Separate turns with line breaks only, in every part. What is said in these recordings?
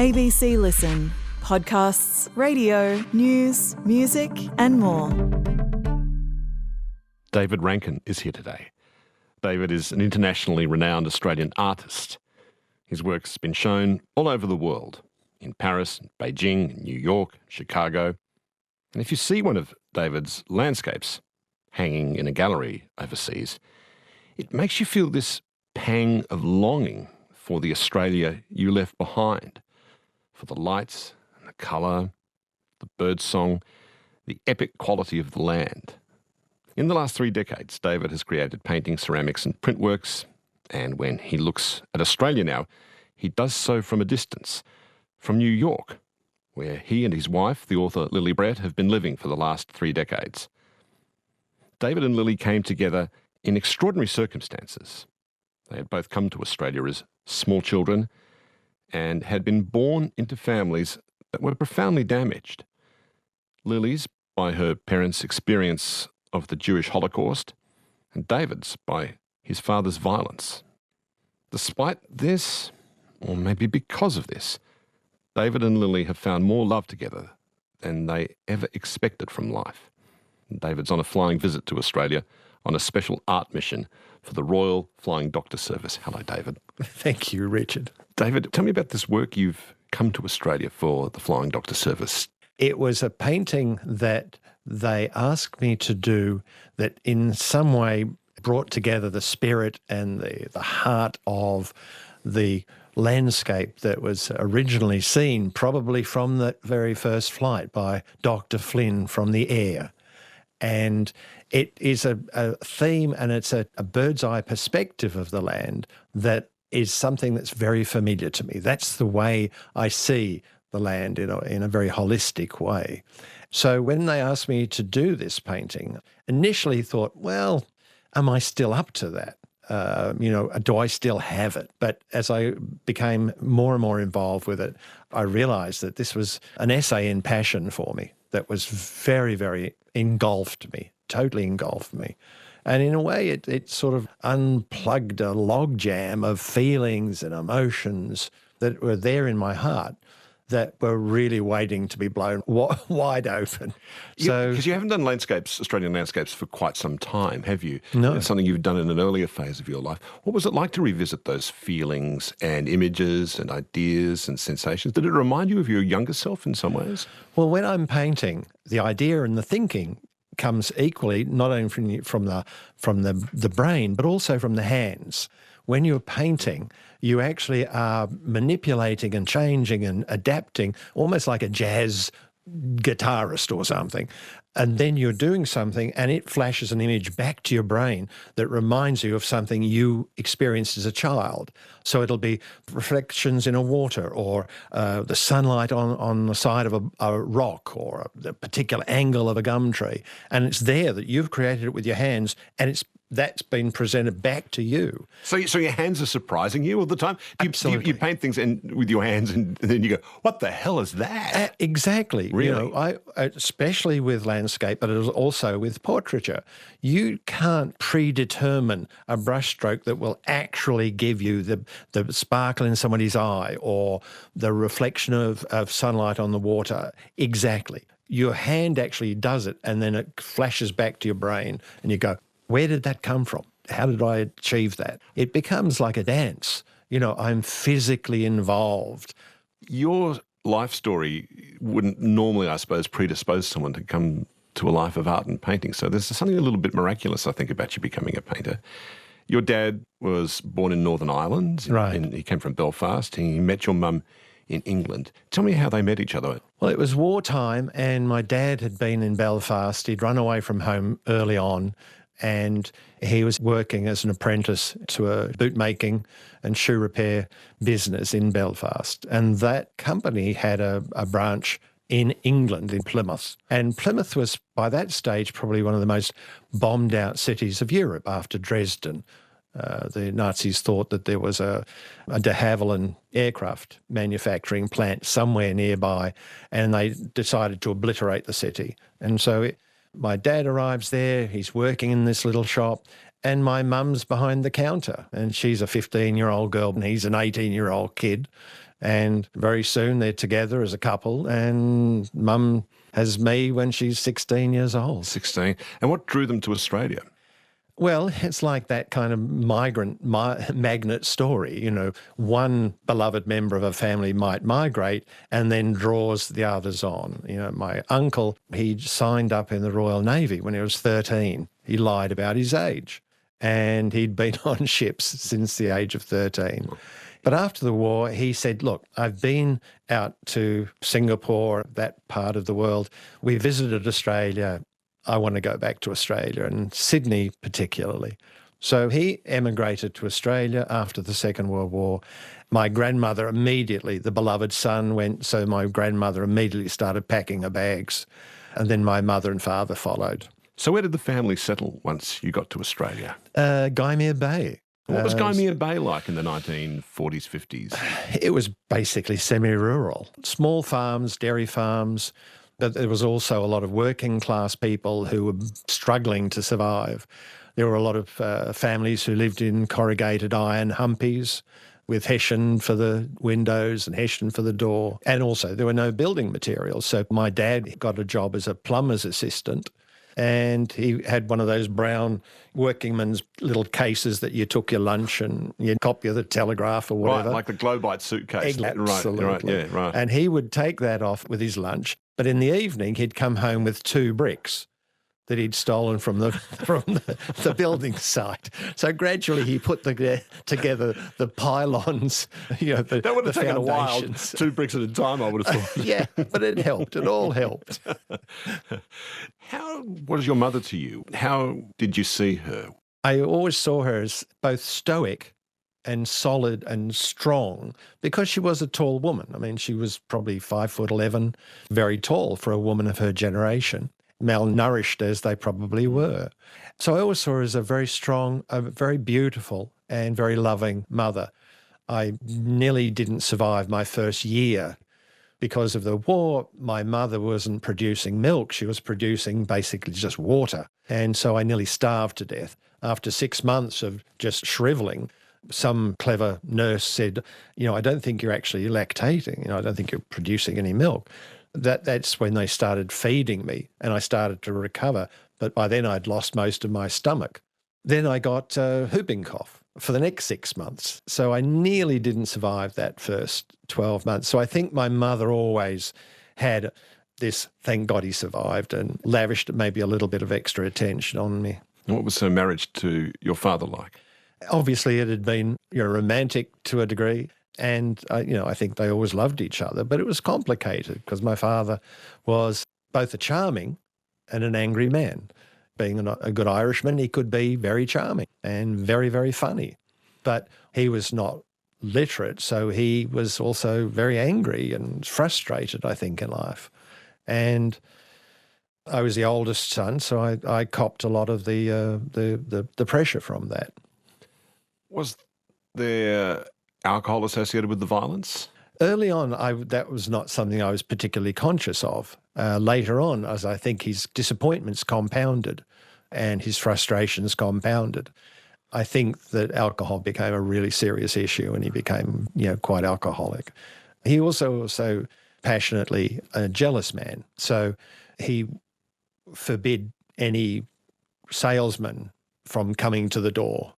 ABC Listen. Podcasts, radio, news, music and more.
David Rankin is here today. David is an internationally renowned Australian artist. His work's been shown all over the world, in Paris, Beijing, New York, Chicago. And if you see one of David's landscapes hanging in a gallery overseas, it makes you feel this pang of longing for the Australia you left behind, for the lights and the colour, the birdsong, the epic quality of the land. In the last 3 decades, David has created paintings, ceramics and print works, and when he looks at Australia now, he does so from a distance, from New York, where he and his wife, the author Lily Brett, have been living for the last 3 decades. David and Lily came together in extraordinary circumstances. They had both come to Australia as small children and had been born into families that were profoundly damaged. Lily's by her parents' experience of the Jewish Holocaust, and David's by his father's violence. Despite this, or maybe because of this, David and Lily have found more love together than they ever expected from life. David's on a flying visit to Australia on a special art mission for the Royal Flying Doctor Service. Hello, David.
Thank you, Richard.
David, tell me about this work you've come to Australia for the Flying Doctor Service.
It was a painting that they asked me to do that in some way brought together the spirit and the heart of the landscape that was originally seen probably from the very first flight by Dr. Flynn from the air. And it is a theme, and it's a bird's eye perspective of the land that is something that's very familiar to me. That's the way I see the land in a very holistic way. So when they asked me to do this painting, initially thought, well, am I still up to that? Do I still have it? But as I became more and more involved with it, I realised that this was an essay in passion for me that was very, very engulfed me, totally engulfed me. And in a way, it sort of unplugged a logjam of feelings and emotions that were there in my heart that were really waiting to be blown wide open.
Because you haven't done Australian landscapes, for quite some time, have you?
No.
It's something you've done in an earlier phase of your life. What was it like to revisit those feelings and images and ideas and sensations? Did it remind you of your younger self in some ways?
Well, when I'm painting, the idea and the thinking comes equally, not only from the brain, but also from the hands. When you're painting, you actually are manipulating and changing and adapting, almost like a jazz guitarist or something. And then you're doing something and it flashes an image back to your brain that reminds you of something you experienced as a child. So it'll be reflections in a water, or the sunlight on the side of a rock, or the particular angle of a gum tree. And it's there that you've created it with your hands, and that's been presented back to you. So
your hands are surprising you all the time?
Absolutely.
You paint things with your hands and then you go, what the hell is that?
Exactly.
Really?
I especially with landscape, but also with portraiture, you can't predetermine a brushstroke that will actually give you the sparkle in somebody's eye or the reflection of sunlight on the water. Exactly. Your hand actually does it, and then it flashes back to your brain and you go, where did that come from? How did I achieve that? It becomes like a dance. I'm physically involved.
Your life story wouldn't normally, I suppose, predispose someone to come to a life of art and painting. So there's something a little bit miraculous, I think, about you becoming a painter. Your dad was born in Northern Ireland.
Right.
He came from Belfast. He met your mum in England. Tell me how they met each other.
Well, it was wartime, and my dad had been in Belfast. He'd run away from home early on, and he was working as an apprentice to a bootmaking and shoe repair business in Belfast. And that company had a branch in England, in Plymouth. And Plymouth was, by that stage, probably one of the most bombed out cities of Europe after Dresden. The Nazis thought that there was a de Havilland aircraft manufacturing plant somewhere nearby, and they decided to obliterate the city. And so my dad arrives there, he's working in this little shop, and my mum's behind the counter, and she's a 15-year-old girl and he's an 18-year-old kid. And very soon they're together as a couple, and Mum has me when she's 16 years old.
16. And what drew them to Australia?
Well, it's like that kind of magnet story. One beloved member of a family might migrate and then draws the others on. My uncle, he signed up in the Royal Navy when he was 13. He lied about his age, and he'd been on ships since the age of 13. But after the war, he said, look, I've been out to Singapore, that part of the world. We visited Australia. I want to go back to Australia, and Sydney particularly. So he emigrated to Australia after the Second World War. My grandmother immediately, the beloved son went, so my grandmother immediately started packing her bags, and then my mother and father followed.
So where did the family settle once you got to Australia?
Gymea Bay.
What was Gymea Bay like in the 1940s, 50s?
It was basically semi-rural. Small farms, dairy farms, but there was also a lot of working class people who were struggling to survive. There were a lot of families who lived in corrugated iron humpies with hessian for the windows and hessian for the door. And also there were no building materials. So my dad got a job as a plumber's assistant, and he had one of those brown workingman's little cases that you took your lunch and you'd copy of the Telegraph or whatever.
Right, like the Globite suitcase.
Absolutely.
Right, yeah, right.
And he would take that off with his lunch, but in the evening he'd come home with 2 bricks that he'd stolen from the building site. So gradually he put together the pylons,
that would have taken a while,
foundations.
2 bricks at a time, I would have thought.
Yeah, but it helped. It all helped.
What is your mother to you? How did you see her?
I always saw her as both stoic and solid and strong because she was a tall woman. I mean, she was probably 5'11", very tall for a woman of her generation, malnourished as they probably were. So I always saw her as a very strong, a very beautiful and very loving mother. I nearly didn't survive my first year. Because of the war, my mother wasn't producing milk. She was producing basically just water. And so I nearly starved to death. After 6 months of just shriveling, some clever nurse said, I don't think you're actually lactating. I don't think you're producing any milk. That's when they started feeding me and I started to recover. But by then I'd lost most of my stomach. Then I got whooping cough for the next 6 months. So I nearly didn't survive that first 12 months. So I think my mother always had this, thank God he survived, and lavished maybe a little bit of extra attention on me.
And what was her marriage to your father like?
Obviously it had been romantic to a degree. And, I think they always loved each other, but it was complicated because my father was both a charming and an angry man. Being a good Irishman, he could be very charming and very, very funny. But he was not literate, so he was also very angry and frustrated, I think, in life. And I was the oldest son, so I copped a lot of the pressure from that.
Was there alcohol associated with the violence?
Early on, that was not something I was particularly conscious of. Later on, as I think his disappointments compounded and his frustrations compounded, I think that alcohol became a really serious issue and he became, quite alcoholic. He also passionately a jealous man. So he forbid any salesman from coming to the door.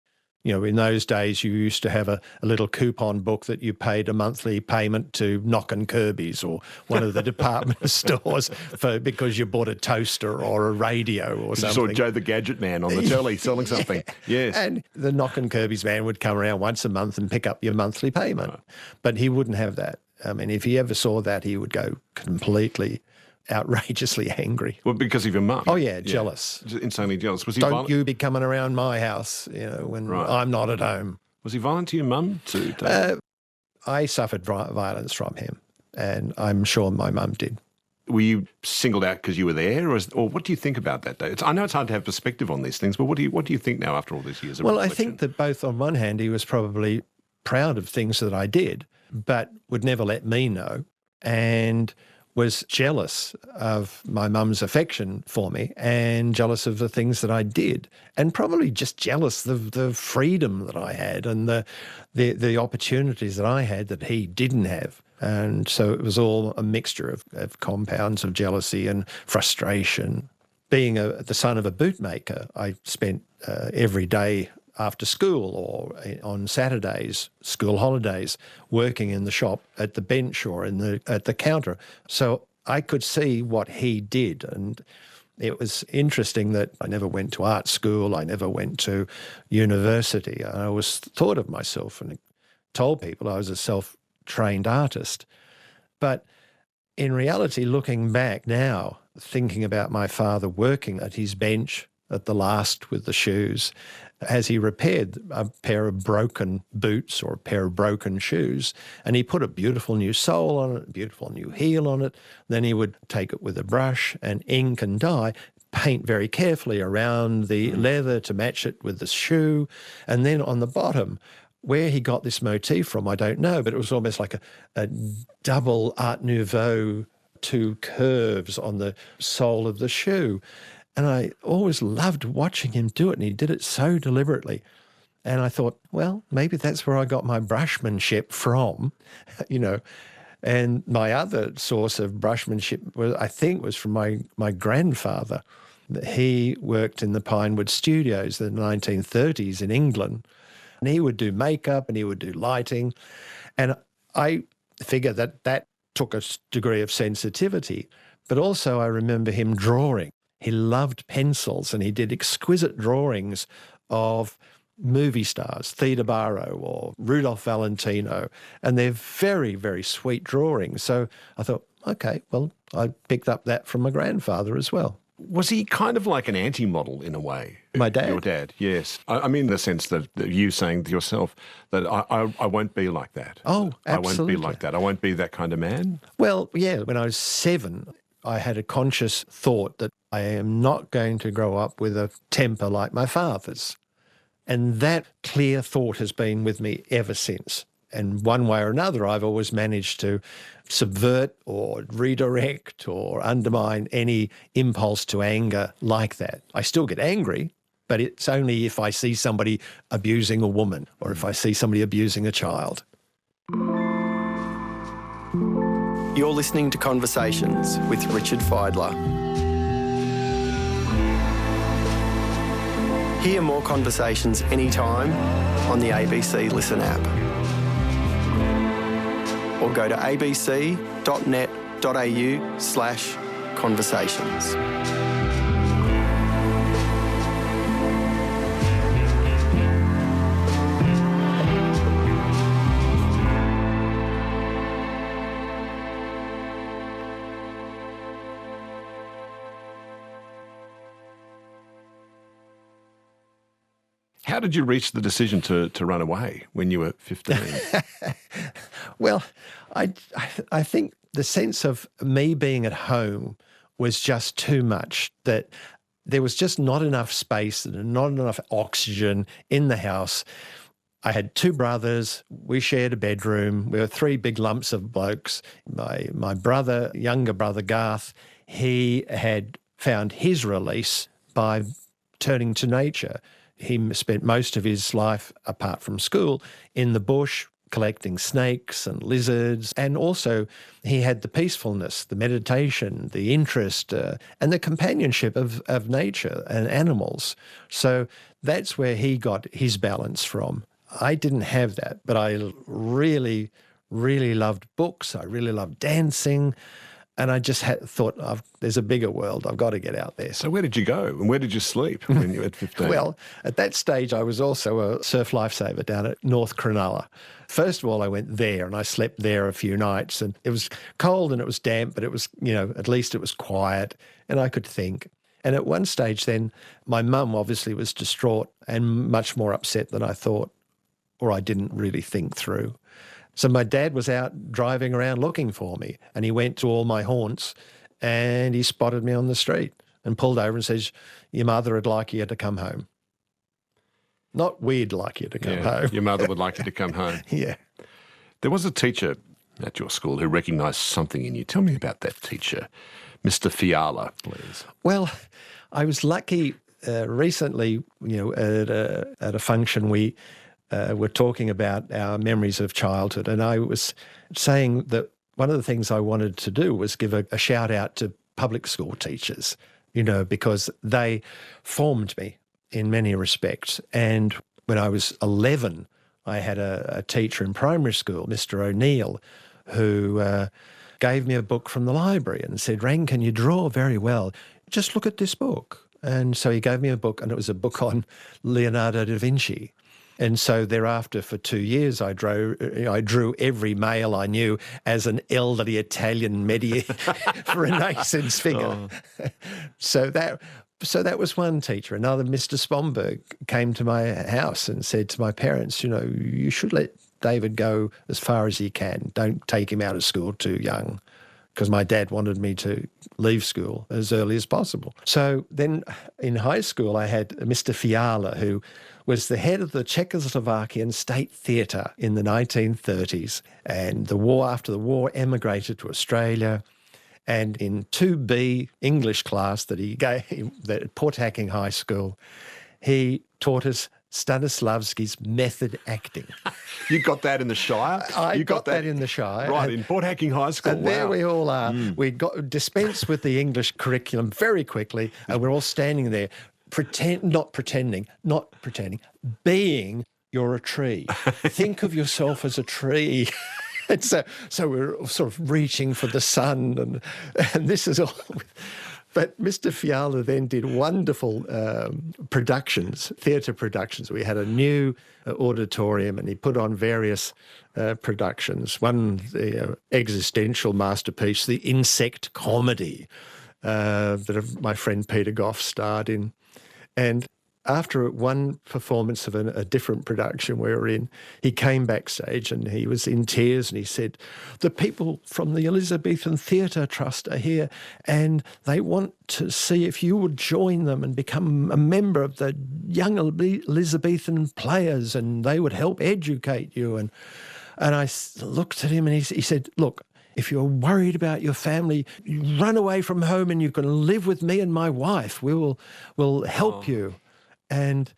In those days, you used to have a little coupon book that you paid a monthly payment to Knock and Kirby's or one of the department stores because you bought a toaster or a radio or something.
You saw Joe the Gadget Man on the telly selling something. Yes.
And the Knock and Kirby's man would come around once a month and pick up your monthly payment. Right. But he wouldn't have that. I mean, if he ever saw that, he would go completely outrageously angry.
Well, because of your mum?
Oh, yeah, jealous.
Insanely jealous. Was he
Don't you be coming around my house, when I'm not at home.
Was he violent to your mum too?
I suffered violence from him, and I'm sure my mum did.
Were you singled out because you were there, or what do you think about that, Dave? I know it's hard to have perspective on these things, but what do you think now after all these years of reflection?
I think that both on one hand, he was probably proud of things that I did, but would never let me know. And was jealous of my mum's affection for me and jealous of the things that I did, and probably just jealous of the freedom that I had and the opportunities that I had that he didn't have. And so it was all a mixture of compounds of jealousy and frustration. Being the son of a bootmaker, I spent every day after school or on Saturdays, school holidays, working in the shop at the bench or at the counter. So I could see what he did. And it was interesting that I never went to art school. I never went to university. I always thought of myself and told people I was a self-trained artist. But in reality, looking back now, thinking about my father working at his bench at the last with the shoes, as he repaired a pair of broken boots or a pair of broken shoes, and he put a beautiful new sole on it, a beautiful new heel on it. Then he would take it with a brush and ink and dye, paint very carefully around the leather to match it with the shoe. And then on the bottom, where he got this motif from, I don't know, but it was almost like a double Art Nouveau, two curves on the sole of the shoe. And I always loved watching him do it, and he did it so deliberately. And I thought, well, maybe that's where I got my brushmanship from, you know. And my other source of brushmanship, was from my grandfather. He worked in the Pinewood Studios in the 1930s in England, and he would do makeup and he would do lighting. And I figure that took a degree of sensitivity. But also I remember him drawing. He loved pencils and he did exquisite drawings of movie stars, Theda Barrow or Rudolph Valentino, and they're very, very sweet drawings. So I thought, okay, well, I picked up that from my grandfather as well.
Was he kind of like an anti-model in a way?
My dad?
Your dad, yes. I mean the sense that you saying to yourself that I won't be like that.
Oh, absolutely.
I won't be like that. I won't be that kind of man.
Well, yeah, when I was 7, I had a conscious thought that I am not going to grow up with a temper like my father's. And that clear thought has been with me ever since. And one way or another, I've always managed to subvert or redirect or undermine any impulse to anger like that. I still get angry, but it's only if I see somebody abusing a woman or if I see somebody abusing a child.
You're listening to Conversations with Richard Feidler. Hear more conversations anytime on the ABC Listen app. Or go to abc.net.au/conversations.
How did you reach the decision to run away when you were 15?
Well, I think the sense of me being at home was just too much, that there was just not enough space and not enough oxygen in the house. I had 2 brothers. We shared a bedroom. We were 3 big lumps of blokes. My brother, younger brother Garth, he had found his release by turning to nature. He spent most of his life, apart from school, in the bush, collecting snakes and lizards. And also he had the peacefulness, the meditation, the interest, and the companionship of nature and animals. So that's where he got his balance from. I didn't have that, but I really, really loved books. I really loved dancing. And I just thought, there's a bigger world. I've got to get out there.
So where did you go and where did you sleep when you were 15?
Well, at that stage, I was also a surf lifesaver down at North Cronulla. First of all, I went there and I slept there a few nights, and it was cold and it was damp, but it was, at least it was quiet and I could think. And at one stage then, my mum obviously was distraught and much more upset than I thought, or I didn't really think through. So my dad was out driving around looking for me, and he went to all my haunts and he spotted me on the street and pulled over and says, your mother would like you to come home. Not we'd like you to come home.
Your mother would like you to come home.
Yeah.
There was a teacher at your school who recognised something in you. Tell me about that teacher, Mr. Fiala, please.
Well, I was lucky recently, at a function we were talking about our memories of childhood, and I was saying that one of the things I wanted to do was give a shout out to public school teachers, because they formed me in many respects. And when I was 11, I had a teacher in primary school, Mr. O'Neill, who gave me a book from the library and said, "Rankin, you draw very well. Just look at this book." And so he gave me a book, and it was a book on Leonardo da Vinci. And so thereafter, for 2 years, I drew every male I knew as an elderly Italian Renaissance figure. Oh. So that was one teacher. Another, Mr. Spomberg, came to my house and said to my parents, you should let David go as far as he can. Don't take him out of school too young, because my dad wanted me to leave school as early as possible. So then in high school, I had Mr. Fiala, who was the head of the Czechoslovakian State Theatre in the 1930s. And after the war, emigrated to Australia. And in 2B English class that he gave at Port Hacking High School, he taught us Stanislavski's method acting.
You got that in the Shire?
I got that in the Shire.
Right, in Port Hacking High School.
And there we all are. We got dispensed with the English curriculum very quickly, and we're all standing there, not pretending, being you're a tree. Think of yourself as a tree. And so we're sort of reaching for the sun, and this is all. But Mr. Fiala then did wonderful theatre productions. We had a new auditorium, and he put on various productions. One, the existential masterpiece, The Insect Comedy, that my friend Peter Goff starred in. And after one performance of a different production we were in, he came backstage and he was in tears, and he said, "The people from the Elizabethan Theatre Trust are here, and they want to see if you would join them and become a member of the young Elizabethan players, and they would help educate you." And I looked at him and he said, "Look, if you're worried about your family, you run away from home and you can live with me and my wife. We'll help you." And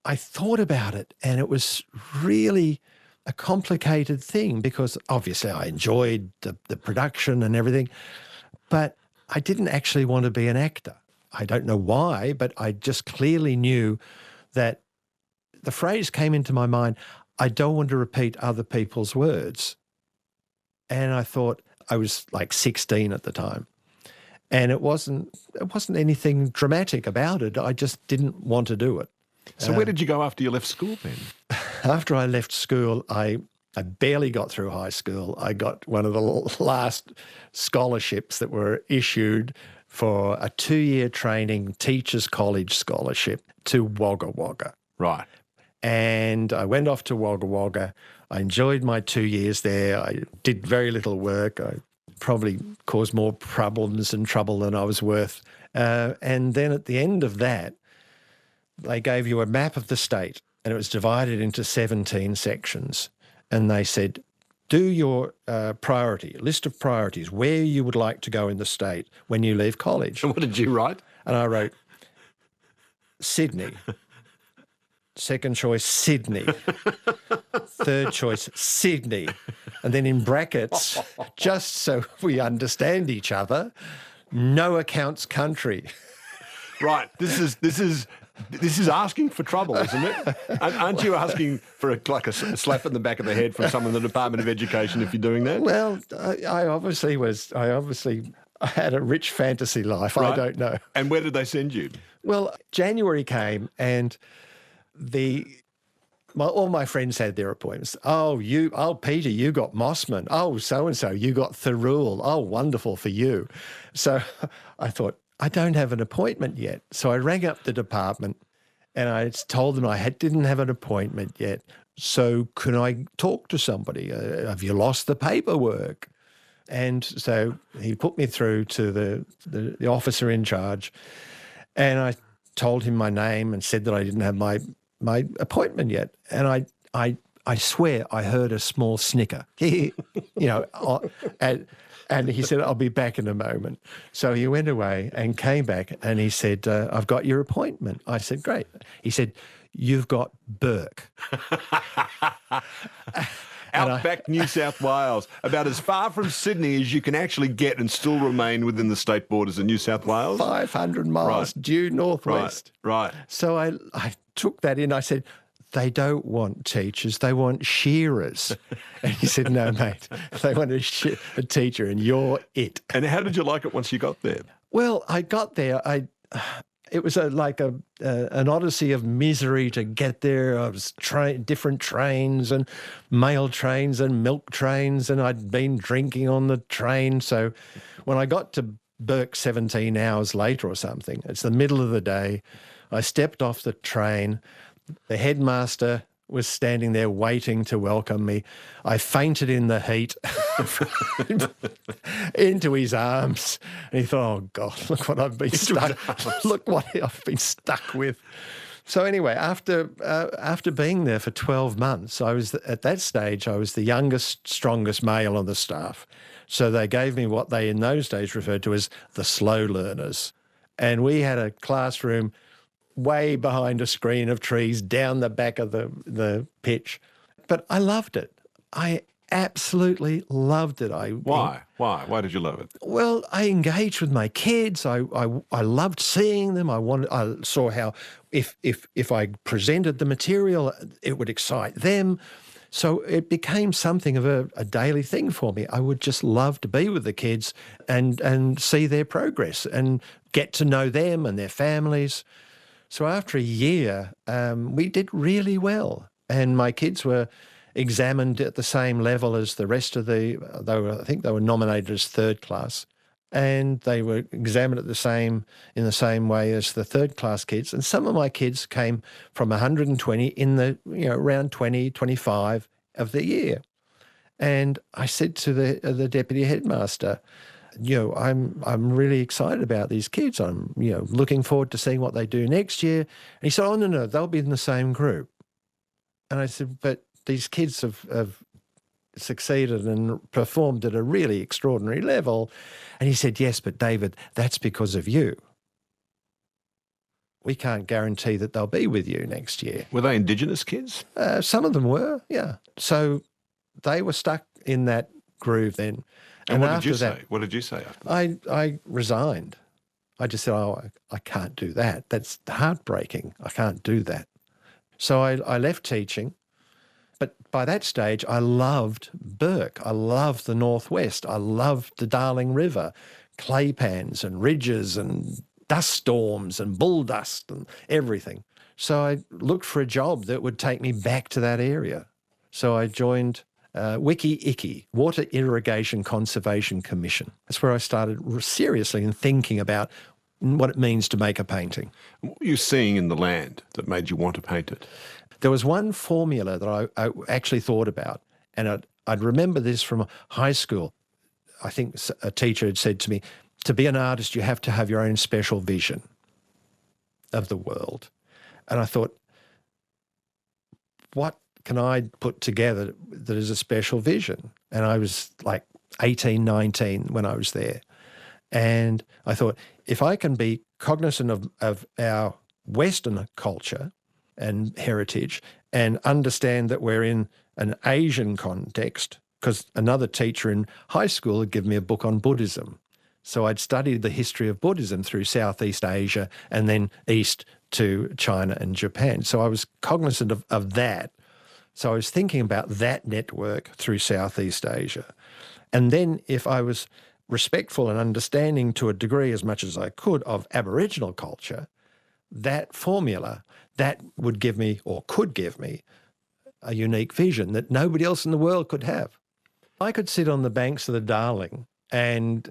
I thought about it, and it was really a complicated thing, because obviously I enjoyed the production and everything, but I didn't actually want to be an actor. I don't know why, but I just clearly knew that the phrase came into my mind, I don't want to repeat other people's words. And I thought, I was like 16 at the time. And it wasn't anything dramatic about it. I just didn't want to do it.
So where did you go after you left school then?
After I left school, I barely got through high school. I got one of the last scholarships that were issued for a 2-year training teachers college scholarship to Wagga Wagga.
Right.
And I went off to Wagga Wagga. I enjoyed my 2 years there. I did very little work. I probably caused more problems and trouble than I was worth. And then at the end of that, they gave you a map of the state, and it was divided into 17 sections. And they said, do your list of priorities, where you would like to go in the state when you leave college.
And what did you write?
And I wrote, Sydney. Second choice, Sydney. Third choice, Sydney. And then in brackets, just so we understand each other, no accounts country.
Right. This is asking for trouble, isn't it? Aren't you asking for a slap in the back of the head from someone in the Department of Education if you're doing that?
Well, I obviously had a rich fantasy life. Right. I don't know.
And where did they send you?
Well, January came, and all my friends had their appointments. Oh, Peter, you got Mossman. Oh, so-and-so, you got Thirroul. Oh, wonderful for you. So I thought, I don't have an appointment yet. So I rang up the department and I told them I didn't have an appointment yet. So can I talk to somebody? Have you lost the paperwork? And so he put me through to the officer in charge, and I told him my name and said that I didn't have my appointment yet. And I I swear I heard a small snicker, you know, and he said, I'll be back in a moment. So he went away and came back and he said, I've got your appointment. I said, great. He said, you've got Burke.
Outback New South Wales, about as far from Sydney as you can actually get and still remain within the state borders of New South Wales.
500 miles due northwest.
Right.
So I took that in. I said, they don't want teachers, they want shearers. And he said, no, mate, they want a teacher and you're it.
And how did you like it once you got there?
Well, I got there. It was an odyssey of misery to get there. I was different trains and mail trains and milk trains, and I'd been drinking on the train. So when I got to Burke 17 hours later or something, it's the middle of the day, I stepped off the train. The headmaster was standing there waiting to welcome me. I fainted in the heat into his arms. And he thought, oh, God, look what I've been stuck with. So anyway, after being there for 12 months, at that stage, I was the youngest, strongest male on the staff. So they gave me what they in those days referred to as the slow learners. And we had a classroom way behind a screen of trees down the back of the pitch. But I loved it. I absolutely loved it.
Why? Why did you love it?
Well, I engaged with my kids. I loved seeing them. I saw how if I presented the material, it would excite them. So it became something of a daily thing for me. I would just love to be with the kids and see their progress and get to know them and their families. So after a year, we did really well, and my kids were examined at the same level as the rest of I think they were nominated as third class, and they were examined in the same way as the third class kids. And some of my kids came from 120 in around 20, 25 of the year. And I said to the deputy headmaster, I'm really excited about these kids. I'm, looking forward to seeing what they do next year. And he said, oh, no, they'll be in the same group. And I said, but these kids have succeeded and performed at a really extraordinary level. And he said, yes, but David, that's because of you. We can't guarantee that they'll be with you next year.
Were they Indigenous kids?
Some of them were, yeah. So they were stuck in that groove then.
And what did you say? What did you say after that?
I resigned. I just said, I can't do that. That's heartbreaking. I can't do that. So I left teaching. But by that stage, I loved Burke. I loved the Northwest. I loved the Darling River, clay pans and ridges and dust storms and bull dust and everything. So I looked for a job that would take me back to that area. So I joined WICI, Water Irrigation Conservation Commission. That's where I started seriously in thinking about what it means to make a painting.
What were you seeing in the land that made you want to paint it?
There was one formula that I actually thought about, and I'd remember this from high school. I think a teacher had said to me, to be an artist, you have to have your own special vision of the world. And I thought, what can I put together that is a special vision? And I was like 18, 19 when I was there. And I thought, if I can be cognizant of our Western culture and heritage and understand that we're in an Asian context, because another teacher in high school had given me a book on Buddhism. So I'd studied the history of Buddhism through Southeast Asia and then east to China and Japan. So I was cognizant of that. So I was thinking about that network through Southeast Asia. And then if I was respectful and understanding to a degree as much as I could of Aboriginal culture, that formula, that would give me or could give me a unique vision that nobody else in the world could have. I could sit on the banks of the Darling and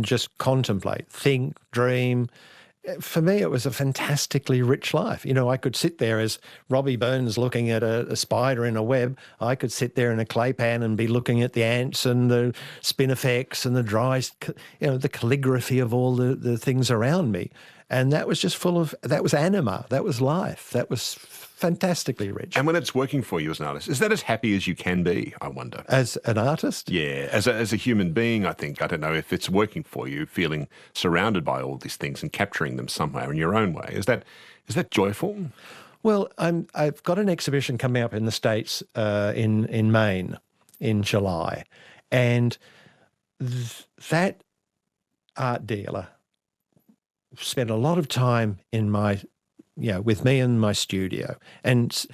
just contemplate, think, dream. For me, it was a fantastically rich life. I could sit there as Robbie Burns looking at a spider in a web. I could sit there in a clay pan and be looking at the ants and the spinifex and the the calligraphy of all the things around me. And that was just that was anima, that was life, that was fantastically rich.
And when it's working for you as an artist, is that as happy as you can be, I wonder?
As an artist?
Yeah, as a human being, I think. I don't know if it's working for you, feeling surrounded by all these things and capturing them somewhere in your own way. Is that joyful?
Well, I've got an exhibition coming up in the States in Maine in July, and that art dealer spent a lot of time with me in my studio and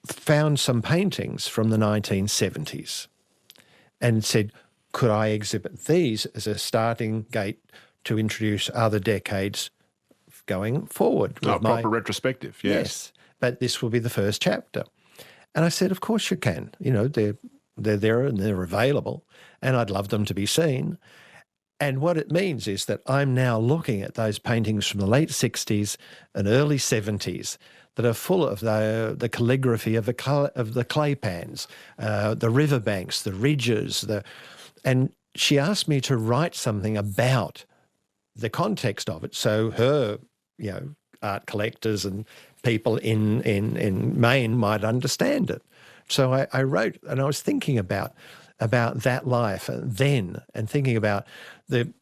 found some paintings from the 1970s and said, could I exhibit these as a starting gate to introduce other decades going forward? With
proper retrospective, yes.
But this will be the first chapter. And I said, of course you can. You know, they're there and they're available, and I'd love them to be seen. And what it means is that I'm now looking at those paintings from the late 60s and early 70s that are full of the calligraphy of the clay pans, the riverbanks, the ridges. And she asked me to write something about the context of it, so her, art collectors and people in Maine might understand it. So I wrote, and I was thinking about that life then, and thinking about the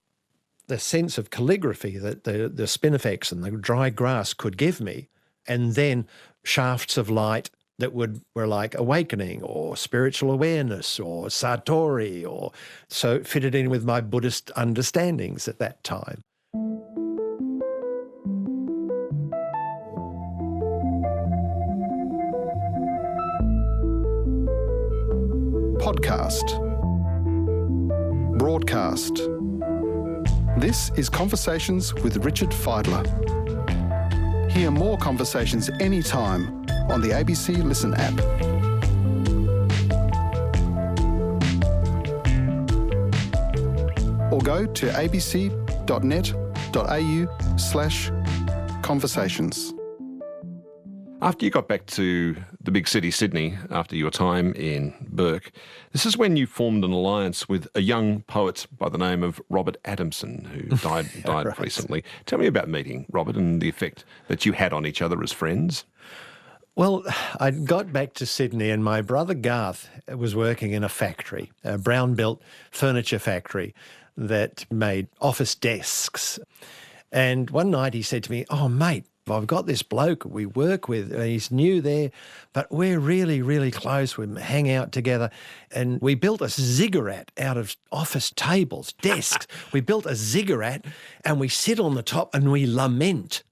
sense of calligraphy that the spinifex and the dry grass could give me, and then shafts of light that were like awakening or spiritual awareness or satori, or so it fitted in with my Buddhist understandings at that time.
Podcast. Broadcast. This is Conversations with Richard Feidler. Hear more conversations anytime on the ABC Listen app. Or go to abc.net.au/conversations.
After you got back to the big city, Sydney, after your time in Bourke, this is when you formed an alliance with a young poet by the name of Robert Adamson, who died
Right.
recently. Tell me about meeting Robert and the effect that you had on each other as friends.
Well, I got back to Sydney and my brother Garth was working in a factory, a brown-built furniture factory that made office desks. And one night he said to me, "Oh, mate, I've got this bloke we work with, and he's new there, but we're really, really close. We hang out together, and we built a ziggurat out of office tables, desks. We built a ziggurat, and we sit on the top and we lament."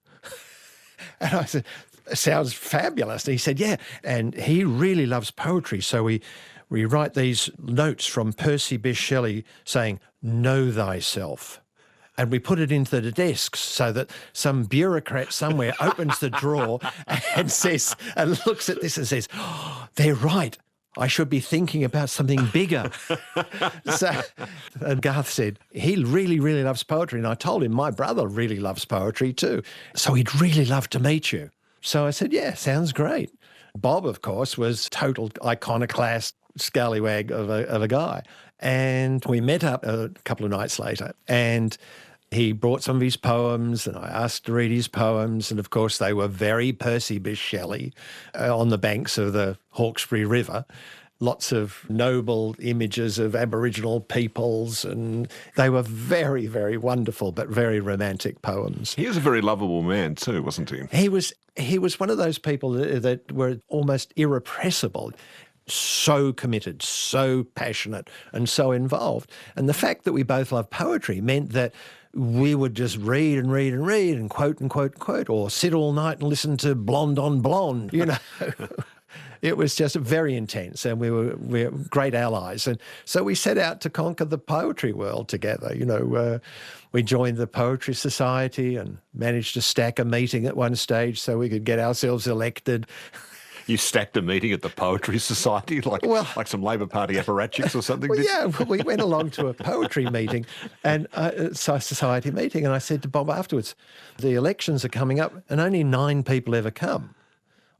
And I said, "Sounds fabulous." And he said, "Yeah." And he really loves poetry, so we write these notes from Percy Bysshe Shelley saying, "Know thyself." And we put it into the desks so that some bureaucrat somewhere opens the drawer and looks at this and says, "Oh, they're right. I should be thinking about something bigger." And Garth said, he really, really loves poetry. And I told him my brother really loves poetry too. So he'd really love to meet you. So I said, "Yeah, sounds great." Bob, of course, was total iconoclast scallywag of a guy. And we met up a couple of nights later, and he brought some of his poems, and I asked to read his poems. And of course, they were very Percy Bysshe Shelley on the banks of the Hawkesbury River. Lots of noble images of Aboriginal peoples, and they were very, very wonderful, but very romantic poems.
He was a very lovable man too, wasn't he?
He was one of those people that were almost irrepressible. So committed, so passionate, and so involved. And the fact that we both love poetry meant that we would just read and read and read and quote and quote and quote, or sit all night and listen to Blonde on Blonde, It was just very intense, and we were great allies. And so we set out to conquer the poetry world together. We joined the Poetry Society and managed to stack a meeting at one stage so we could get ourselves elected.
You stacked a meeting at the Poetry Society, like some Labor Party apparatchiks or something?
Well, yeah, we went along to a poetry meeting, and society meeting, and I said to Bob afterwards, "The elections are coming up and only 9 people ever come.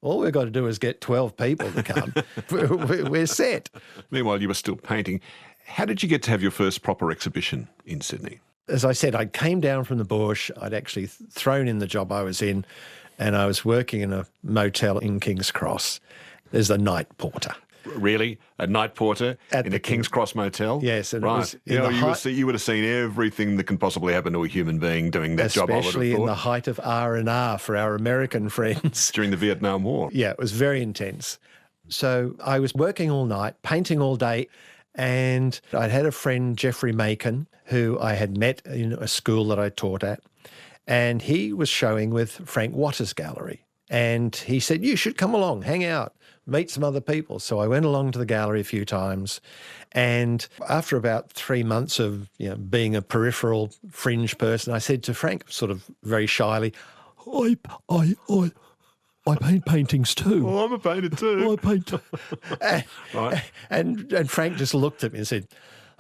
All we've got to do is get 12 people to come. We're set."
Meanwhile, you were still painting. How did you get to have your first proper exhibition in Sydney?
As I said, I came down from the bush. I'd actually thrown in the job I was in, and I was working in a motel in King's Cross as a night porter.
Really? A night porter
At
in
the
a King's Cross motel?
Yes, and it
right.
was in the
You would have seen everything that can possibly happen to a human being doing that job, I would have
especially in
thought.
the height of R&R for our American friends.
During the Vietnam War.
Yeah, it was very intense. So I was working all night, painting all day, and I'd had a friend, Jeffrey Macon, who I had met in a school that I taught at, and he was showing with Frank Watter's gallery. And he said, you should come along, hang out, meet some other people. So I went along to the gallery a few times. And after about 3 months of being a peripheral fringe person, I said to Frank, sort of very shyly, I paint paintings too.
Oh, I'm a painter too.
I paint.
Right.
And Frank just looked at me and said,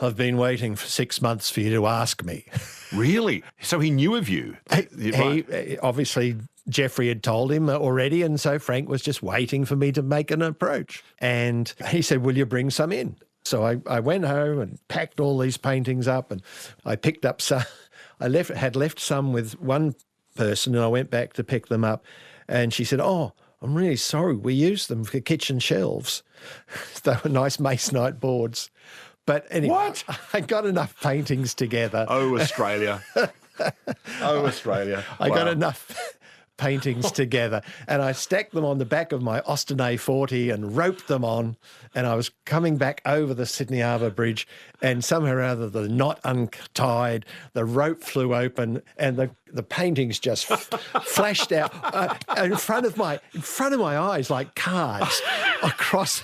I've been waiting for 6 months for you to ask me.
Really? So he knew of you?
He obviously, Jeffrey had told him already, and so Frank was just waiting for me to make an approach. And he said, will you bring some in? So I went home and packed all these paintings up, and I picked up some. I had left some with one person, and I went back to pick them up. And she said, oh, I'm really sorry. We used them for kitchen shelves. They were nice masonite boards. But anyway,
What?
I got enough paintings together.
Oh, Australia. Oh, Australia.
I got
Wow.
enough paintings together, and I stacked them on the back of my Austin A40 and roped them on, and I was coming back over the Sydney Harbour Bridge, and somehow or other the knot untied, the rope flew open, and the paintings just flashed out in front of my eyes like cards across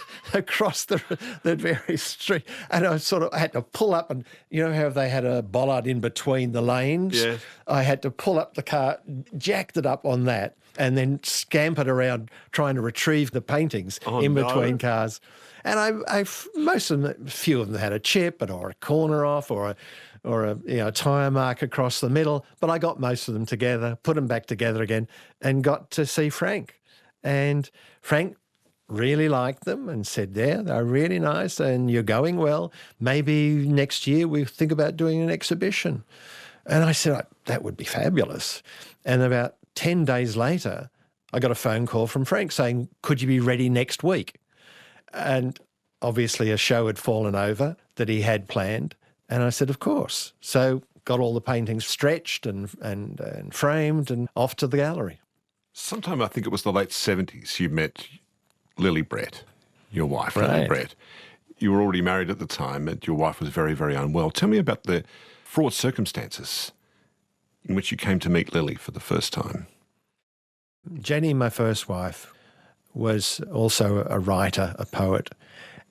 the various street, and I had to pull up, and you know how they had a bollard in between the lanes?
Yeah.
I had to pull up the car, jacked it up on that, and then scampered around trying to retrieve the paintings in between cars. And most of them, a few of them had a chip or a corner off or a tyre mark across the middle, but I got most of them together, put them back together again, and got to see Frank. And Frank really liked them and said, yeah, they're really nice and you're going well. Maybe next year we think about doing an exhibition. And I said, that would be fabulous. And about 10 days later, I got a phone call from Frank saying, could you be ready next week? And obviously a show had fallen over that he had planned. And I said, of course. So got all the paintings stretched and framed and off to the gallery.
Sometime, I think it was the late 70s, you met Lily Brett, your wife, Lily
Right.
Brett. You were already married at the time and your wife was very, very unwell. Tell me about the fraught circumstances in which you came to meet Lily for the first time.
Jenny, my first wife, was also a writer, a poet,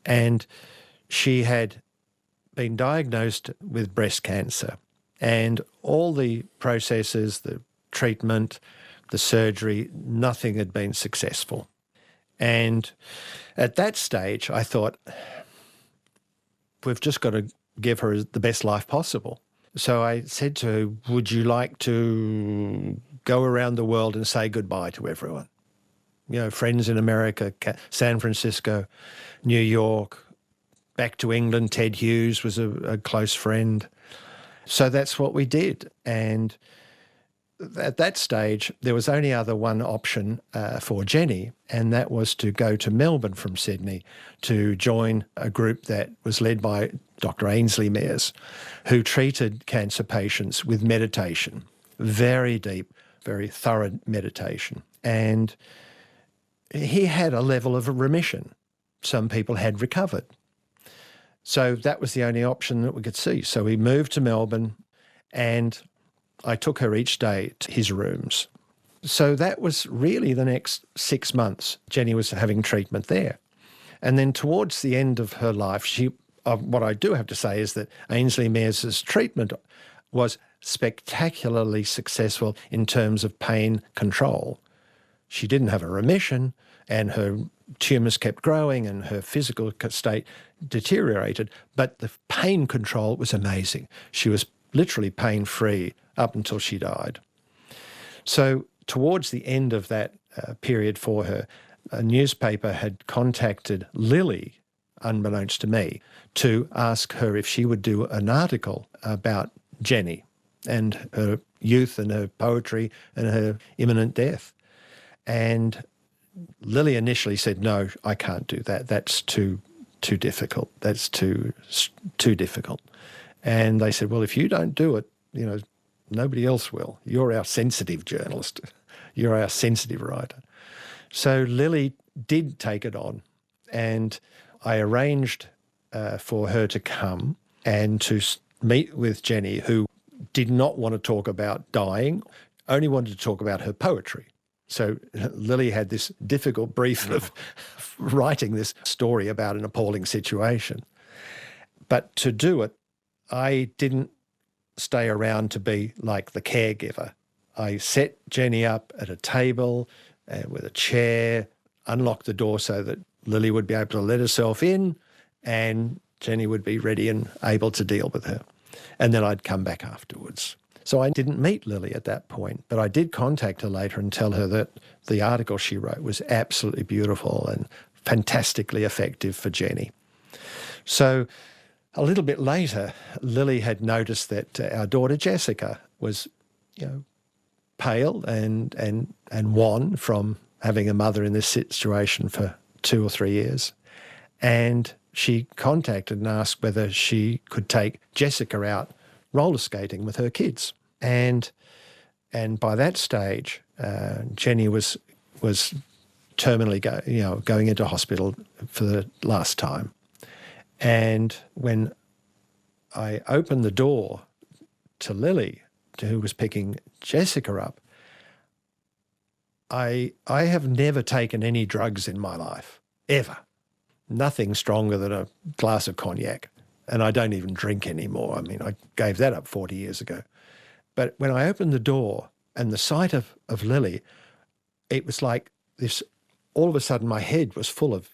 and she had been diagnosed with breast cancer, and all the processes, the treatment, the surgery, nothing had been successful. And at that stage, I thought, we've just got to give her the best life possible. So I said to her, would you like to go around the world and say goodbye to everyone? Friends in America, San Francisco, New York, back to England. Ted Hughes was a close friend. So that's what we did. And at that stage, there was only one option for Jenny, and that was to go to Melbourne from Sydney to join a group that was led by Dr. Ainsley Mears, who treated cancer patients with meditation, very deep, very thorough meditation. And he had a level of remission. Some people had recovered. So that was the only option that we could see. So we moved to Melbourne, and I took her each day to his rooms. So that was really the next 6 months. Jenny was having treatment there. And then towards the end of her life, what I do have to say is that Ainsley Mears' treatment was spectacularly successful in terms of pain control. She didn't have a remission, and her tumours kept growing and her physical state deteriorated, but the pain control was amazing. She was literally pain-free up until she died. So towards the end of that period for her, a newspaper had contacted Lily, unbeknownst to me, to ask her if she would do an article about Jenny. and her youth and her poetry and her imminent death. And Lily initially said, no, I can't do that. That's too difficult. That's too difficult. And they said, well, if you don't do it, nobody else will. You're our sensitive journalist. You're our sensitive writer. So Lily did take it on, and I arranged for her to come and to meet with Jenny, who did not want to talk about dying, only wanted to talk about her poetry. So Lily had this difficult brief of writing this story about an appalling situation. But to do it, I didn't stay around to be like the caregiver. I set Jenny up at a table with a chair, unlocked the door so that Lily would be able to let herself in and Jenny would be ready and able to deal with her. And then I'd come back afterwards. So I didn't meet Lily at that point, but I did contact her later and tell her that the article she wrote was absolutely beautiful and fantastically effective for Jenny. So a little bit later, Lily had noticed that our daughter Jessica was, pale and wan from having a mother in this situation for 2 or 3 years. And she contacted and asked whether she could take Jessica out roller skating with her kids. And by that stage, Jenny was terminally going into hospital for the last time. And when I opened the door to Lily, who was picking Jessica up, I have never taken any drugs in my life, ever. Nothing stronger than a glass of cognac. And I don't even drink anymore. I mean, I gave that up 40 years ago. But when I opened the door and the sight of Lily, it was like this, all of a sudden my head was full of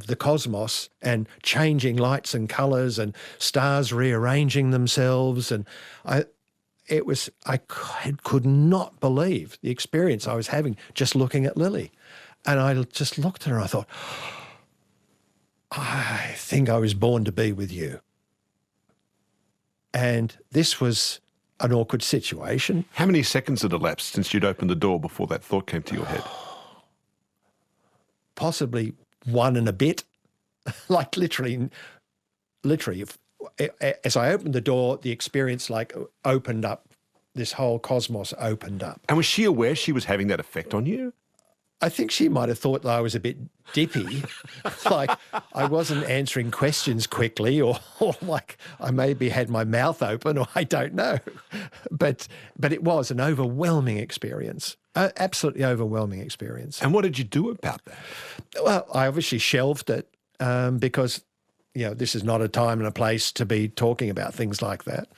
the cosmos and changing lights and colours and stars rearranging themselves. And I could not believe the experience I was having just looking at Lily. And I just looked at her and I thought, I think I was born to be with you. And this was an awkward situation.
How many seconds had elapsed since you'd opened the door before that thought came to your head?
Possibly 1 and a bit. Like literally, as I opened the door, the experience opened up. This whole cosmos opened up.
And was she aware she was having that effect on you?
I think she might have thought that I was a bit dippy, like I wasn't answering questions quickly or like I maybe had my mouth open, or I don't know. But it was an overwhelming experience, absolutely overwhelming experience.
And what did you do about that?
Well, I obviously shelved it because, this is not a time and a place to be talking about things like that.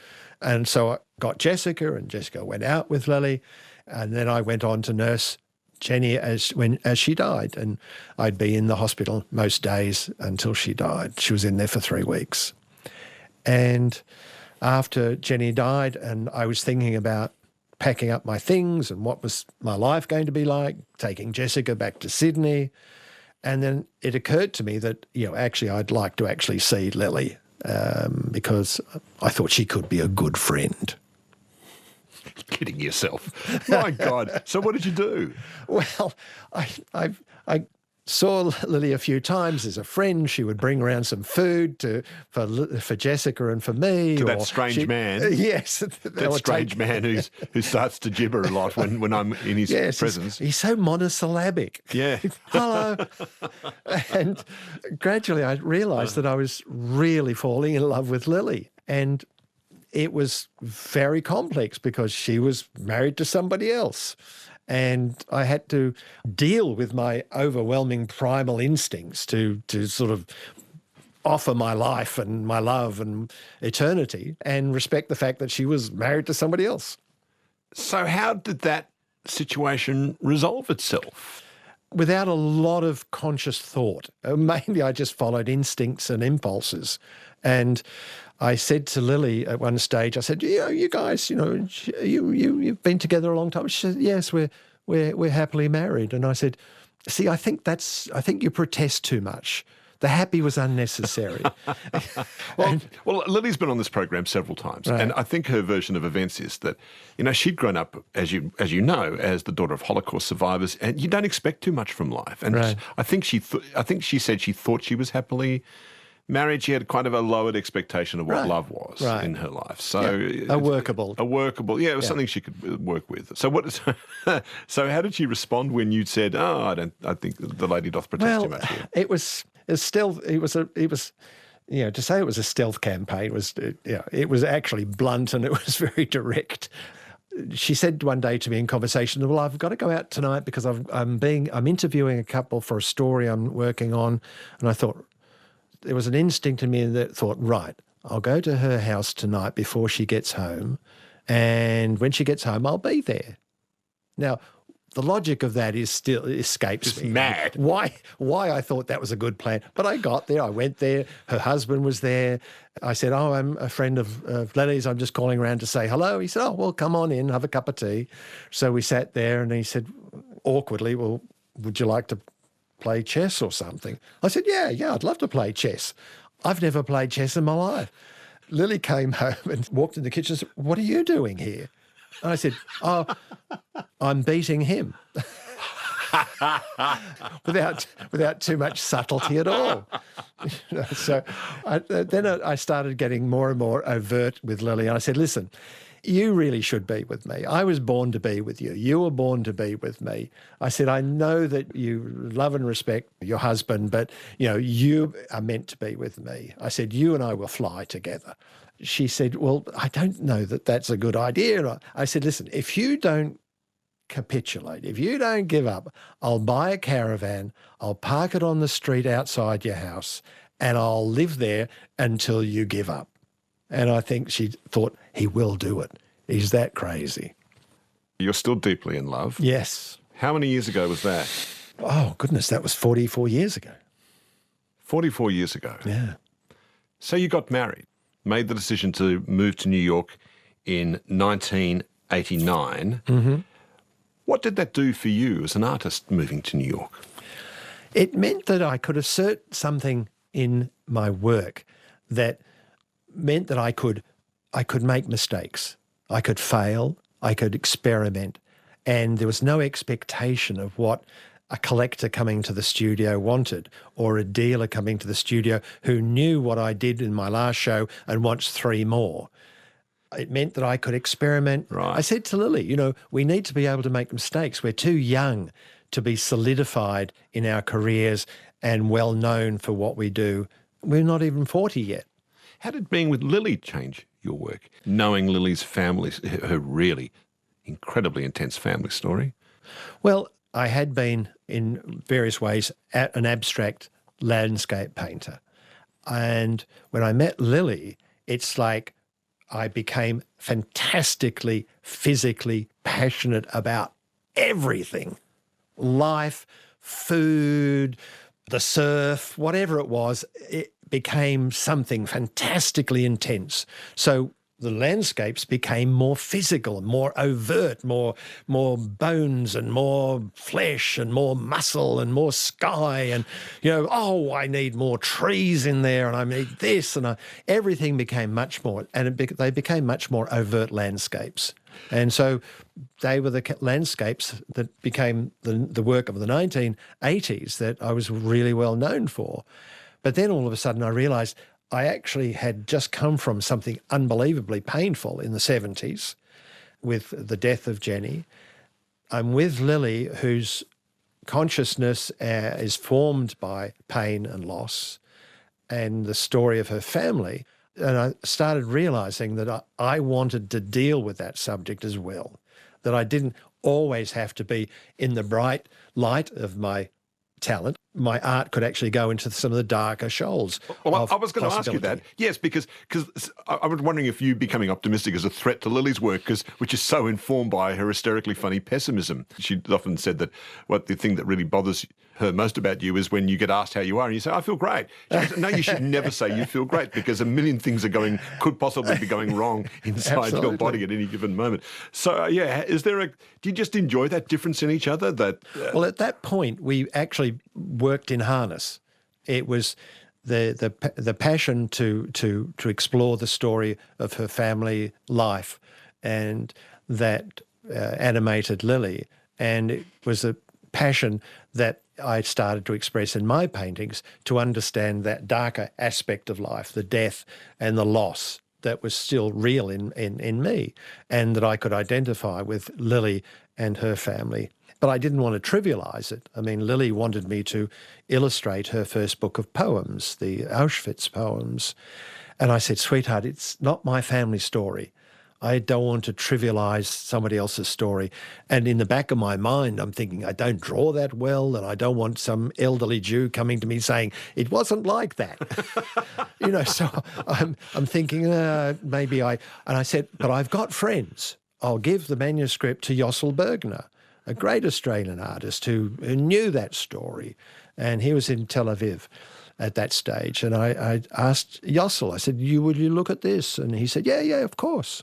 And so I got Jessica, and Jessica went out with Lily, and then I went on to nurse Jenny as she died, and I'd be in the hospital most days until she died. She was in there for 3 weeks. And after Jenny died, and I was thinking about packing up my things and what was my life going to be like, taking Jessica back to Sydney. And then it occurred to me that, actually I'd like to actually see Lily because I thought she could be a good friend.
Kidding yourself. My God. So what did you do?
Well, I saw Lily a few times as a friend. She would bring around some food for Jessica and for me.
To that strange man.
Yes.
That strange man who starts to gibber a lot when I'm in his presence.
He's so monosyllabic.
Yeah.
Hello. And gradually I realised that I was really falling in love with Lily. And it was very complex because she was married to somebody else. And I had to deal with my overwhelming primal instincts to sort of offer my life and my love and eternity and respect the fact that she was married to somebody else.
So how did that situation resolve itself?
Without a lot of conscious thought. Mainly I just followed instincts and impulses. And I said to Lily at one stage, I said, you guys, you've been together a long time. She said, yes, we're happily married. And I said, see, I think you protest too much. The happy was unnecessary.
Well, Lily's been on this program several times,
Right.
and I think her version of events is that, she'd grown up, as you know, as the daughter of Holocaust survivors, and you don't expect too much from life. And
Right.
I think she said she thought she was happily married. She had kind of a lowered expectation of what
Right.
love was
Right.
in her life. So
A workable.
yeah, it was something she could work with. So so how did she respond when you said, "Oh, I think the lady doth protest too much here"?
It was to say it was a stealth campaign it was actually blunt and it was very direct. She said one day to me in conversation, "Well, I've got to go out tonight because I'm interviewing a couple for a story I'm working on," and I thought, there was an instinct in me that thought, right, I'll go to her house tonight before she gets home, and when she gets home, I'll be there. Now, the logic of that still escapes me.
Mad.
Why I thought that was a good plan. But I got there, I went there, her husband was there. I said, "Oh, I'm a friend of Lily's, I'm just calling around to say hello." He said, "Oh, well, come on in, have a cup of tea." So we sat there and he said, awkwardly, "Well, would you like to play chess or something?" I said, yeah, I'd love to play chess. I've never played chess in my life. Lily came home and walked in the kitchen and said, "What are you doing here?" And I said, "Oh, I'm beating him." without too much subtlety at all. So then I started getting more and more overt with Lily. And I said, "Listen, you really should be with me. I was born to be with you. You were born to be with me." I said, "I know that you love and respect your husband, but, you are meant to be with me." I said, "You and I will fly together." She said, "Well, I don't know that that's a good idea." I said, "Listen, if you don't capitulate, if you don't give up, I'll buy a caravan, I'll park it on the street outside your house, and I'll live there until you give up." And I think she thought, he will do it. He's that crazy.
You're still deeply in love.
Yes.
How many years ago was that?
Oh, goodness, that was 44 years ago.
44 years ago.
Yeah.
So you got married, made the decision to move to New York in 1989.
Mm-hmm.
What did that do for you as an artist moving to New York?
It meant that I could assert something in my work that meant that I could make mistakes. I could fail, I could experiment, and there was no expectation of what a collector coming to the studio wanted or a dealer coming to the studio who knew what I did in my last show and wants 3 more. It meant that I could experiment.
Right.
I said to Lily, we need to be able to make mistakes. We're too young to be solidified in our careers and well known for what we do. We're not even 40 yet.
How did being with Lily change your work? Knowing Lily's family, her really incredibly intense family story?
Well, I had been in various ways an abstract landscape painter. And when I met Lily, it's like I became fantastically, physically passionate about everything. Life, food, the surf, whatever it was, it became something fantastically intense. So the landscapes became more physical, more overt, more bones and more flesh and more muscle and more sky and, I need more trees in there and I need this and everything became much more, and they became much more overt landscapes. And so they were the landscapes that became the work of the 1980s that I was really well known for. But then all of a sudden I realised I actually had just come from something unbelievably painful in the 70s with the death of Jenny. I'm with Lily, whose consciousness is formed by pain and loss and the story of her family. And I started realising that I wanted to deal with that subject as well, that I didn't always have to be in the bright light of my talent. My art could actually go into some of the darker shoals.
Well, I was going to ask you that. Yes, because I was wondering if you becoming optimistic is a threat to Lily's work, which is so informed by her hysterically funny pessimism. She often said that the thing that really bothers her most about you is when you get asked how you are and you say, "I feel great." She goes, "No, you should never say you feel great because a million things could possibly be going wrong inside your body at any given moment." So, do you just enjoy that difference in each other?
Well, at that point, we actually worked in harness It was the passion to explore the story of her family life, and that animated Lily. And it was a passion that I started to express in my paintings to understand that darker aspect of life, the death and the loss that was still real in me, and that I could identify with Lily and her family. But I didn't want to trivialise it. I mean, Lily wanted me to illustrate her first book of poems, the Auschwitz poems. And I said, sweetheart, it's not my family story. I don't want to trivialise somebody else's story. And in the back of my mind, I'm thinking, I don't draw that well, and I don't want some elderly Jew coming to me saying, it wasn't like that. So I'm thinking, maybe and I said, but I've got friends. I'll give the manuscript to Yossel Bergner, a great Australian artist who knew that story. And he was in Tel Aviv at that stage. And I asked Yossel, I said, will you look at this? And he said, yeah, of course.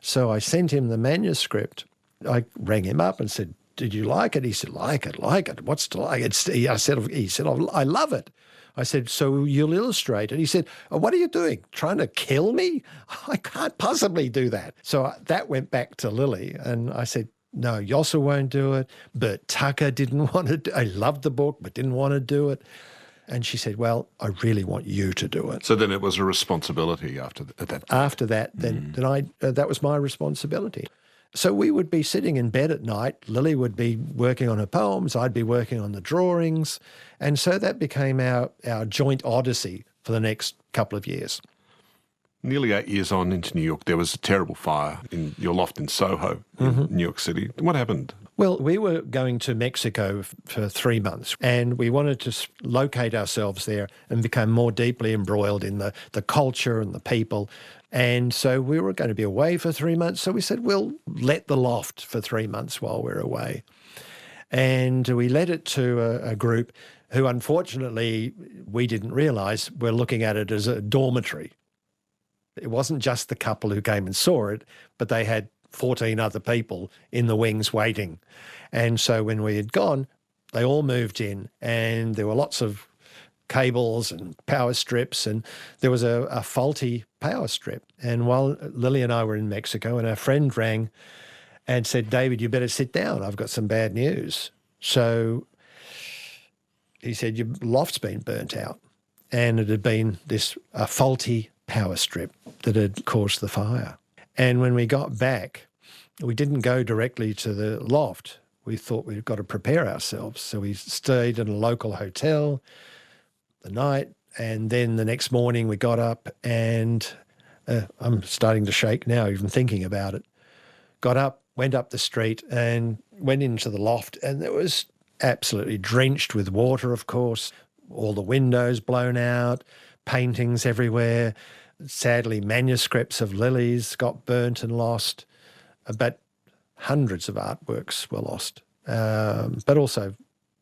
So I sent him the manuscript. I rang him up and said, did you like it? He said, like it. What's to like? He said, I love it. I said, so you'll illustrate it? He said, what are you doing? Trying to kill me? I can't possibly do that. So that went back to Lily, and I said, no, Yossel won't do it. Bert Tucker didn't want to do it. I loved the book, but didn't want to do it. And she said, well, I really want you to do it.
So then it was a responsibility after that.
After that, then that was my responsibility. So we would be sitting in bed at night. Lily would be working on her poems. I'd be working on the drawings. And so that became our joint odyssey for the next couple of years.
Nearly 8 years on into New York, there was a terrible fire in your loft in Soho, in New York City. What happened?
Well, we were going to Mexico for 3 months, and we wanted to locate ourselves there and become more deeply embroiled in the culture and the people. And so we were going to be away for 3 months. So we said, we'll let the loft for 3 months while we're away. And we let it to a group who, unfortunately, we didn't realise were looking at it as a dormitory. It wasn't just the couple who came and saw it, but they had 14 other people in the wings waiting. And so when we had gone, they all moved in, and there were lots of cables and power strips, and there was a faulty power strip. And while Lily and I were in Mexico, and our friend rang and said, David, you better sit down. I've got some bad news. So he said, your loft's been burnt out. And it had been a faulty power strip that had caused the fire. And when we got back, we didn't go directly to the loft. We thought we'd got to prepare ourselves. So we stayed in a local hotel the night, and then the next morning we got up, and I'm starting to shake now even thinking about it. Got up, went up the street and went into the loft, and it was absolutely drenched with water, of course, all the windows blown out, paintings everywhere. Sadly, manuscripts of Lily's got burnt and lost, but hundreds of artworks were lost, but also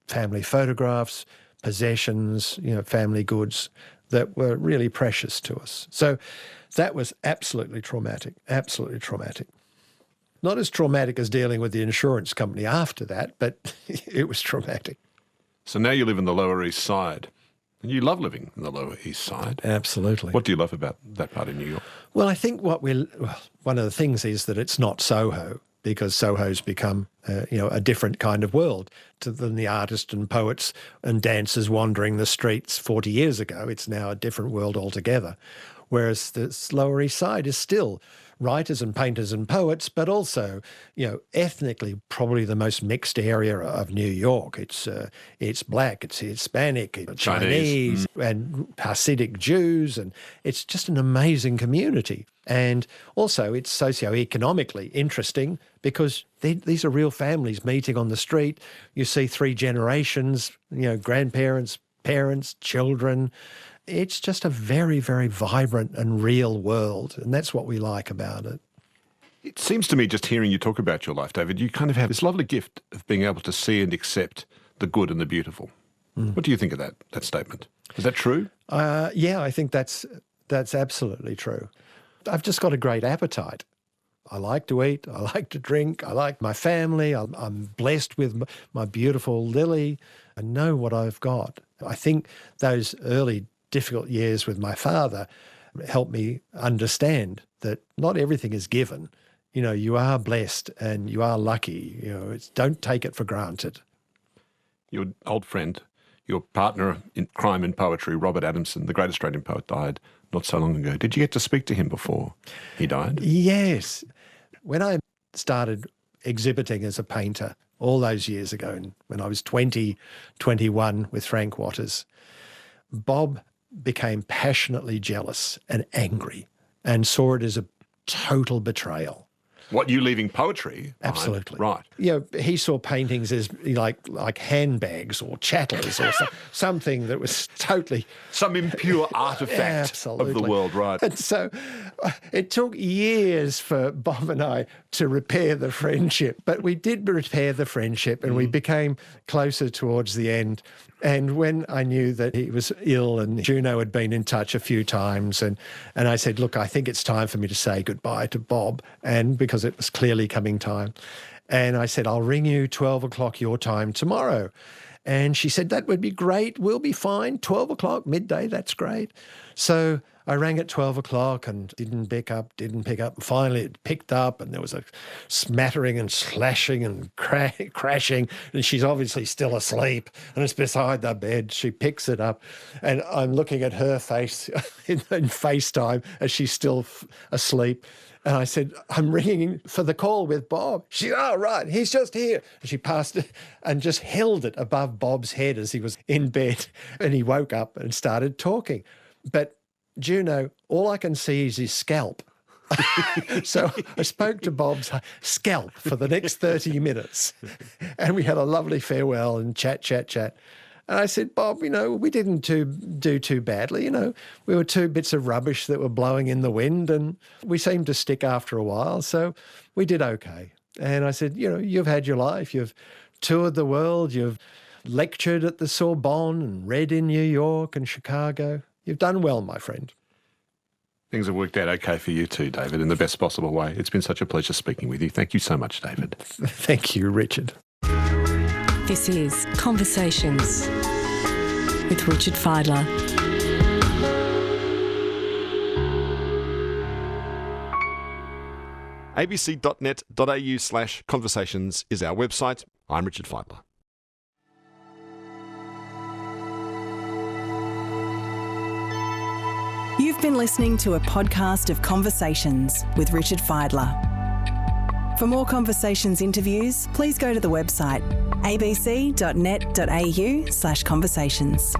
family photographs, possessions, family goods that were really precious to us. So that was absolutely traumatic. Not as traumatic as dealing with the insurance company after that, but it was traumatic.
So now you live in the Lower East Side. And you love living in the Lower East Side.
Absolutely.
What do you love about that part of New York?
Well, I think one of the things is that it's not Soho, because Soho's become a different kind of world than the artists and poets and dancers wandering the streets 40 years ago. It's now a different world altogether. Whereas the Lower East Side is still writers and painters and poets, but also, ethnically probably the most mixed area of New York. It's black, it's Hispanic, it's Chinese, and Hasidic Jews, and it's just an amazing community. And also it's socioeconomically interesting because these are real families meeting on the street. You see 3 generations, grandparents, parents, children. It's just a very, very vibrant and real world, and that's what we like about it.
It seems to me, just hearing you talk about your life, David, you kind of have this lovely gift of being able to see and accept the good and the beautiful. What do you think of that statement? Is that true?
Yeah, I think that's absolutely true. I've just got a great appetite. I like to eat, I like to drink, I like my family, I'm blessed with my beautiful Lily. I know what I've got. I think those early difficult years with my father helped me understand that not everything is given. You know, you are blessed and you are lucky. You know, don't take it for granted.
Your old friend, your partner in crime and poetry, Robert Adamson, the great Australian poet, died not so long ago. Did you get to speak to him before he died?
Yes. When I started exhibiting as a painter all those years ago, when I was 20, 21 with Frank Waters, Bob became passionately jealous and angry and saw it as a total betrayal.
What, you leaving poetry behind?
Absolutely.
Right.
You know, he saw paintings as like handbags or chattels or something that was totally...
Some impure artefact of the world, right.
And so it took years for Bob and I to repair the friendship, but we did repair the friendship and we became closer towards the end. And when I knew that he was ill and Juno had been in touch a few times and I said, look, I think it's time for me to say goodbye to Bob, and because it was clearly coming time. And I said, I'll ring you 12 o'clock your time tomorrow. And she said, that would be great. We'll be fine. 12 o'clock, midday, that's great. So I rang at 12 o'clock and didn't pick up. And finally it picked up and there was a smattering and slashing and crashing. And she's obviously still asleep and it's beside the bed. She picks it up and I'm looking at her face in FaceTime as she's still asleep. And I said, I'm ringing for the call with Bob. She said, oh, right, he's just here. And she passed it and just held it above Bob's head as he was in bed. And he woke up and started talking. But Juno, all I can see is his scalp. So I spoke to Bob's scalp for the next 30 minutes. And we had a lovely farewell and chat. And I said, Bob, you know, we didn't do too badly. You know, we were two bits of rubbish that were blowing in the wind and we seemed to stick after a while. So we did okay. And I said, you know, you've had your life. You've toured the world. You've lectured at the Sorbonne and read in New York and Chicago. You've done well, my friend.
Things have worked out okay for you too, David, in the best possible way. It's been such a pleasure speaking with you. Thank you so much, David.
Thank you, Richard.
This is Conversations with Richard Fidler.
abc.net.au/conversations is our website. I'm Richard Fidler.
You've been listening to a podcast of Conversations with Richard Fidler. For more Conversations interviews, please go to the website abc.net.au/conversations.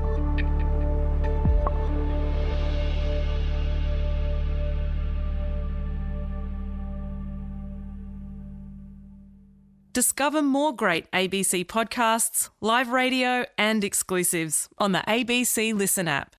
Discover more great ABC podcasts, live radio and exclusives on the ABC Listen app.